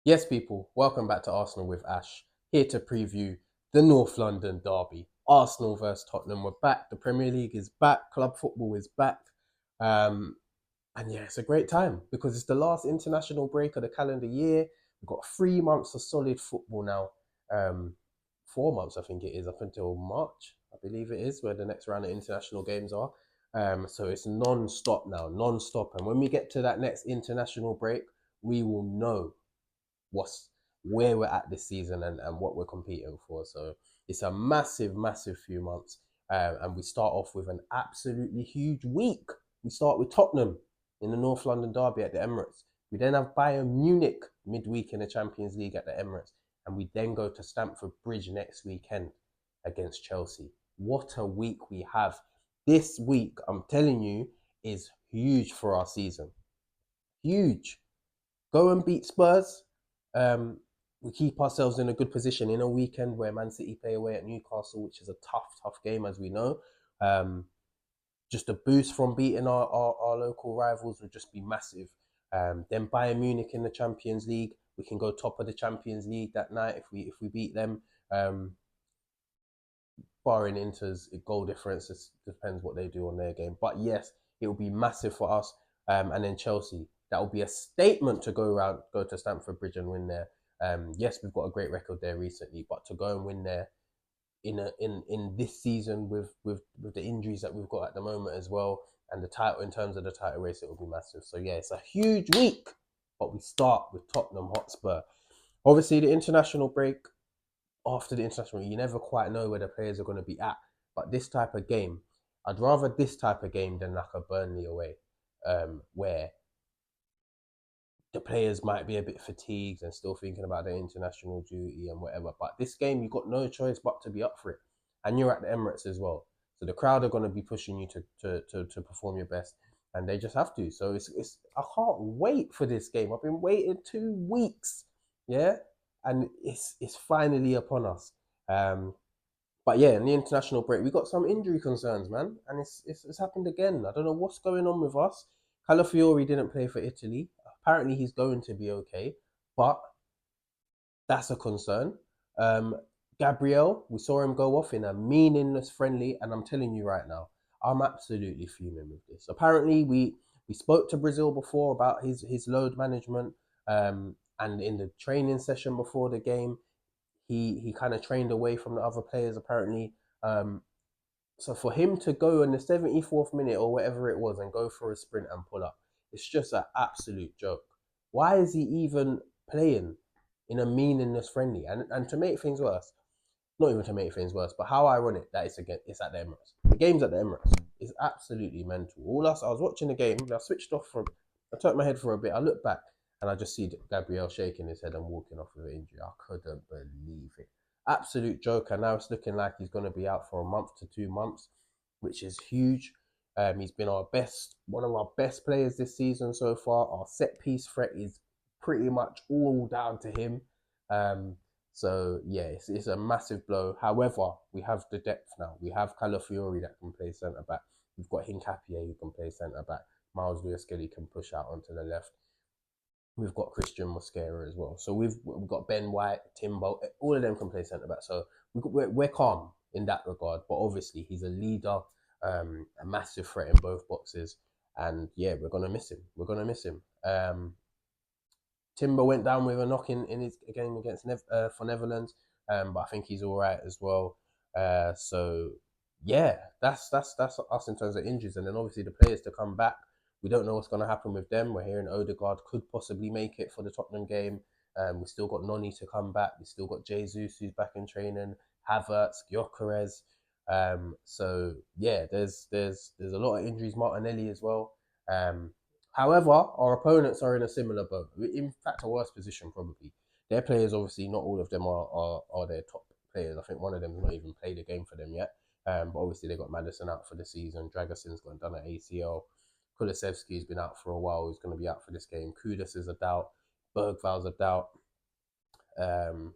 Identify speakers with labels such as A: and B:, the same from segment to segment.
A: Yes, people, welcome back to Arsenal with Ash. Here to preview the North London derby. Arsenal versus Tottenham. We're back. The Premier League is back. Club football is back. Um, and yeah, it's a great time because it's the last international break of the calendar year. We've got 3 months of solid football now. 4 months, I think it is, up until March, I believe it is, where the next round of international games are. So it's non-stop now, non-stop. And when we get to that next international break, we will know what's where we're at this season and what we're competing for. So it's a massive, massive few months. And we start off with an absolutely huge week. We start with Tottenham in the North London derby at the Emirates. We then have Bayern Munich midweek in the Champions League at the Emirates. And we then go to Stamford Bridge next weekend against Chelsea. What a week we have. This week, I'm telling you, is huge for our season. Huge. Go and beat Spurs. Um, we keep ourselves in a good position in a weekend where Man City play away at Newcastle, which is a tough, tough game, as we know. Um, just a boost from beating our local rivals would just be massive. Then Bayern Munich in the Champions League, we can go top of the Champions League that night if we beat them. Barring Inter's goal difference, it depends what they do on their game. But yes, it will be massive for us. And then Chelsea, that will be a statement to go to Stamford Bridge and win there. Yes, we've got a great record there recently, but to go and win there in this season with the injuries that we've got at the moment as well, and the title in terms of the title race, it will be massive. So yeah, it's a huge week. But we start with Tottenham Hotspur. Obviously, the international break after the international, you never quite know where the players are going to be at. But this type of game, I'd rather this type of game than like a Burnley away, where the players might be a bit fatigued and still thinking about their international duty and whatever. But this game, you've got no choice but to be up for it, and you're at the Emirates as well, so the crowd are going to be pushing you to perform your best, and they just have to. So it's I can't wait for this game. I've been waiting 2 weeks, yeah, and it's finally upon us. But yeah, in the international break, we got some injury concerns, man, and it's happened again. I don't know what's going on with us. Calafiori didn't play for Italy. Apparently, he's going to be okay, but that's a concern. Um, Gabriel, we saw him go off in a meaningless friendly, and I'm telling you right now, I'm absolutely fuming with this. Apparently, we spoke to Brazil before about his load management, and in the training session before the game, he kind of trained away from the other players apparently. Um, so for him to go in the 74th minute or whatever it was and go for a sprint and pull up, it's just an absolute joke. Why is he even playing in a meaningless friendly? And to make things worse, not even to make things worse, but how ironic that it's at the Emirates. The game's at the Emirates. It's absolutely mental. I was watching the game, I switched off from, I turned my head for a bit, I looked back and I just see Gabriel shaking his head and walking off with an injury. I couldn't believe it. Absolute joker. Now it's looking like he's going to be out for a month to 2 months, which is huge. He's been one of our best players this season so far. Our set piece threat is pretty much all down to him. So yeah, it's a massive blow. However, we have the depth now. We have Calafiori that can play centre back. We've got Hincapié who can play centre back. Miles Lewis Kelly can push out onto the left. We've got Christian Mosquera as well. So we've got Ben White, Timbo. All of them can play centre back. So we're calm in that regard. But obviously, he's a leader, a massive threat in both boxes. And yeah, we're gonna miss him. We're gonna miss him. Timber went down with a knock in his game against for Netherlands, but I think he's all right as well. So yeah, that's us in terms of injuries, and then obviously the players to come back. We don't know what's going to happen with them. We're hearing Odegaard could possibly make it for the Tottenham game. We still got Noni to come back. We still got Jesus who's back in training. Havertz, Gyökeres. So yeah, there's a lot of injuries. Martinelli as well. However, our opponents are in a similar boat. In fact, a worse position probably. Their players, obviously, not all of them are their top players. I think one of them has not even played a game for them yet. But obviously, they got Madison out for the season. Dragason's gone done at ACL. Kulusevski's been out for a while. He's going to be out for this game. Kudus is a doubt. Bergval's a doubt. Um,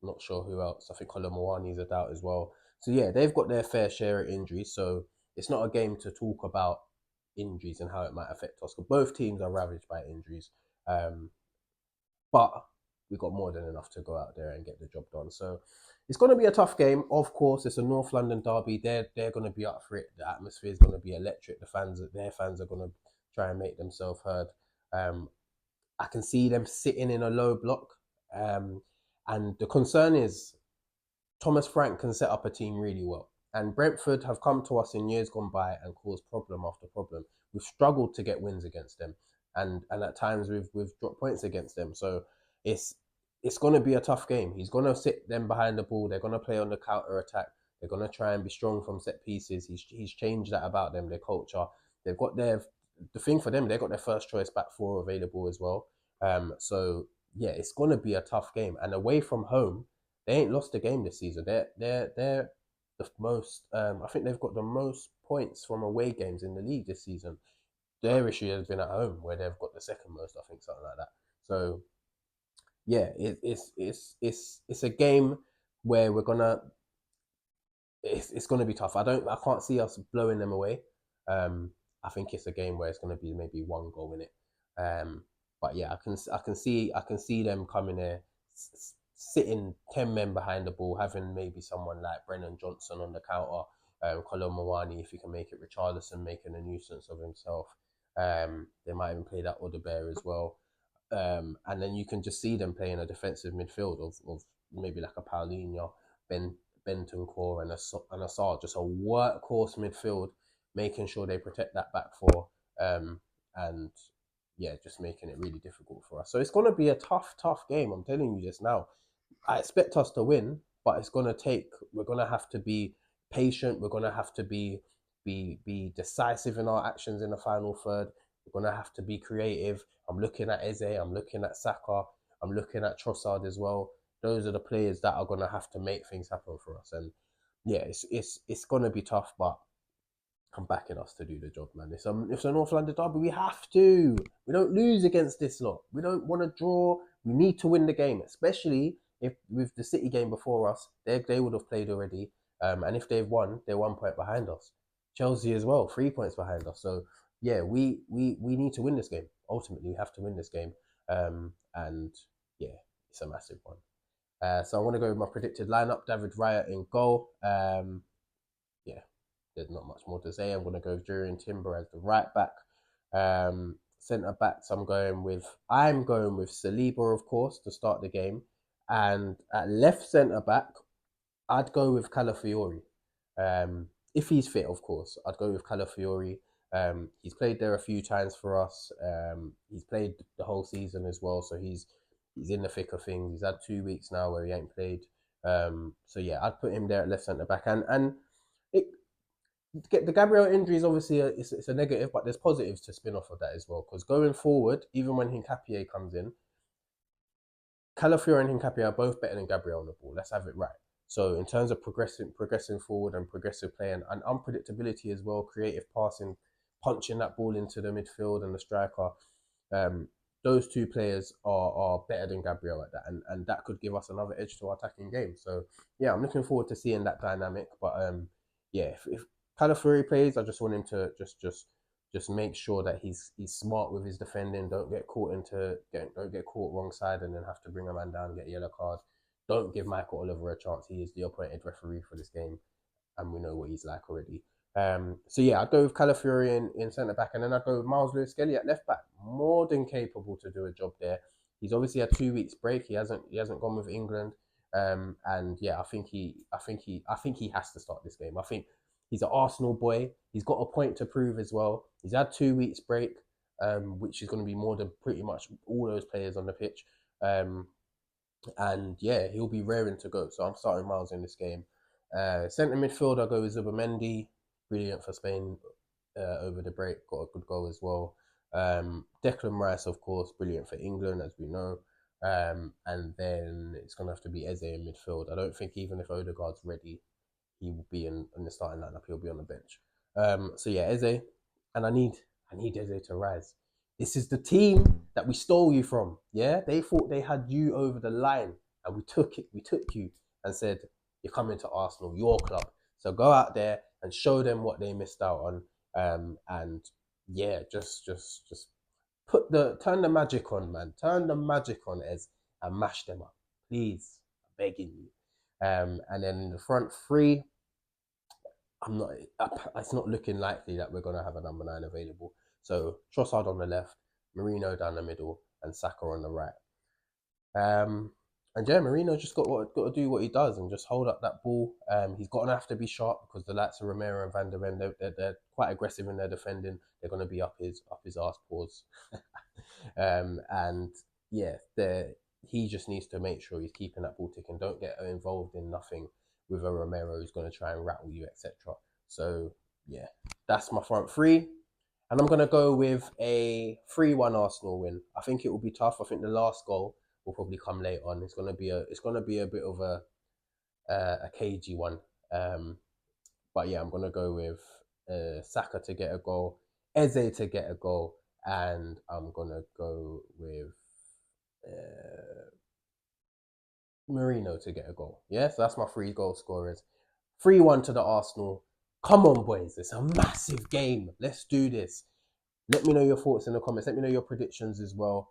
A: not sure who else. I think Colomwani's a doubt as well. So yeah, they've got their fair share of injuries. So it's not a game to talk about injuries and how it might affect us. Because both teams are ravaged by injuries. Um, but we got more than enough to go out there and get the job done. So it's going to be a tough game. Of course, it's a North London derby. They're going to be up for it. The atmosphere is going to be electric. Their fans are going to try and make themselves heard. Um, I can see them sitting in a low block. Um, and the concern is Thomas Frank can set up a team really well. And Brentford have come to us in years gone by and caused problem after problem. We've struggled to get wins against them, and at times we've dropped points against them. So it's it's going to be a tough game. He's going to sit them behind the ball. They're going to play on the counter attack. They're going to try and be strong from set pieces. He's changed that about them. Their culture. They've got the thing for them. They've got their first choice back four available as well. So yeah, it's going to be a tough game. And away from home, they ain't lost a game this season. They're the most. I think they've got the most points from away games in the league this season. Their issue has been at home, where they've got the second most. I think something like that. So yeah, it's a game where it's gonna be tough. I can't see us blowing them away. I think it's a game where it's gonna be maybe one goal in it. But yeah, I can see them coming there, sitting 10 men behind the ball, having maybe someone like Brennan Johnson on the counter, Colin Mawani if he can make it, Richarlison making a nuisance of himself. They might even play that Bear as well. And then you can just see them playing a defensive midfield of maybe like a Paulinho, Ben Bentancur, and a Sar, just a workhorse midfield, making sure they protect that back four, and yeah, just making it really difficult for us. So it's going to be a tough game. I'm telling you this now. I expect us to win, but it's going to take. We're going to have to be patient. We're going to have to be decisive in our actions in the final third. We're going to have to be creative. I'm looking at Eze. I'm looking at Saka. I'm looking at Trossard as well. Those are the players that are going to have to make things happen for us. And yeah, it's going to be tough, but I'm backing us to do the job, man. It's a North London derby. We have to. We don't lose against this lot. We don't want to draw. We need to win the game, especially if with the City game before us, they would have played already. And if they've won, they're 1 point behind us. Chelsea as well, 3 points behind us. So yeah, we need to win this game. Ultimately, we have to win this game. And yeah, it's a massive one. So I want to go with my predicted lineup. David Raya in goal. Yeah, there's not much more to say. I'm going to go Jurriën Timber as the right back. Centre backs, I'm going with Saliba, of course, to start the game. And at left centre back, I'd go with Calafiori. If he's fit, of course, I'd go with Calafiori. He's played there a few times for us. He's played the whole season as well, so he's in the thick of things. He's had 2 weeks now where he ain't played. So yeah, I'd put him there at left centre back, and it, the Gabriel injury is obviously it's a negative, but there's positives to spin off of that as well. Because going forward, even when Hincapié comes in, Calafiori and Hincapié are both better than Gabriel on the ball. Let's have it right. So in terms of progressing forward and progressive play and unpredictability as well, creative passing, punching that ball into the midfield and the striker, those two players are better than Gabriel at that, and that could give us another edge to our attacking game. So yeah, I'm looking forward to seeing that dynamic. But yeah, if Calafiori plays, I just want him to just make sure that he's smart with his defending. Don't get caught wrong side and then have to bring a man down, get a yellow card. Don't give Michael Oliver a chance. He is the appointed referee for this game, and we know what he's like already. So yeah, I'd go with Calafiori in centre back, and then I'd go with Miles Lewis Skelly at left back. More than capable to do a job there. He's obviously had 2 weeks break. He hasn't gone with England, and yeah, I think he has to start this game. I think he's an Arsenal boy. He's got a point to prove as well. He's had 2 weeks break, which is going to be more than pretty much all those players on the pitch. And yeah, he'll be raring to go. So I'm starting Miles in this game. Centre midfield, I'll go with Zubamendi. Brilliant for Spain over the break. Got a good goal as well. Declan Rice, of course, brilliant for England, as we know. And then it's going to have to be Eze in midfield. I don't think even if Odegaard's ready, he will be in the starting lineup. He'll be on the bench. So yeah, Eze. And I need Eze to rise. This is the team that we stole you from. Yeah, they thought they had you over the line, and we took it. We took you and said, "You're coming to Arsenal, your club. So go out there and show them what they missed out on." And yeah, just turn the magic on, man. Turn the magic on, Ez, and mash them up. Please, I'm begging you. And then in the front three, I'm not. It's not looking likely that we're gonna have a number 9 available. So Trossard on the left, Marino down the middle, and Saka on the right. And yeah, Marino just got to do what he does and just hold up that ball. He's gonna have to be sharp because the likes of Romero and Van der Ven, they're quite aggressive in their defending. They're gonna be up his arse paws. And yeah, he just needs to make sure he's keeping that ball ticking. Don't get involved in nothing with a Romero who's gonna try and rattle you, etc. So yeah, that's my front three. And I'm gonna go with a 3-1 Arsenal win. I think it will be tough. I think the last goal will probably come late on. It's gonna be a bit of a cagey one. But yeah, I'm gonna go with Saka to get a goal, Eze to get a goal, and I'm gonna go with Marino to get a goal. Yeah, so that's my 3 goal scorers. 3-1 to the Arsenal. Come on, boys! It's a massive game. Let's do this. Let me know your thoughts in the comments. Let me know your predictions as well.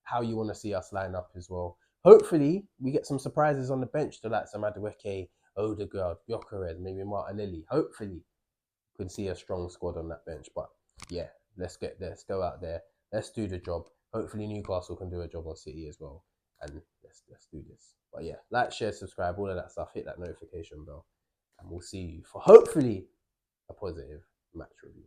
A: How you want to see us line up as well. Hopefully, we get some surprises on the bench, the likes of Madueke, Odegaard, Gyökeres, maybe Martinelli. Hopefully, we can see a strong squad on that bench. But yeah, let's get there. Let's go out there. Let's do the job. Hopefully, Newcastle can do a job on City as well. And let's do this. But yeah, like, share, subscribe, all of that stuff. Hit that notification bell. And we'll see you for hopefully a positive match review.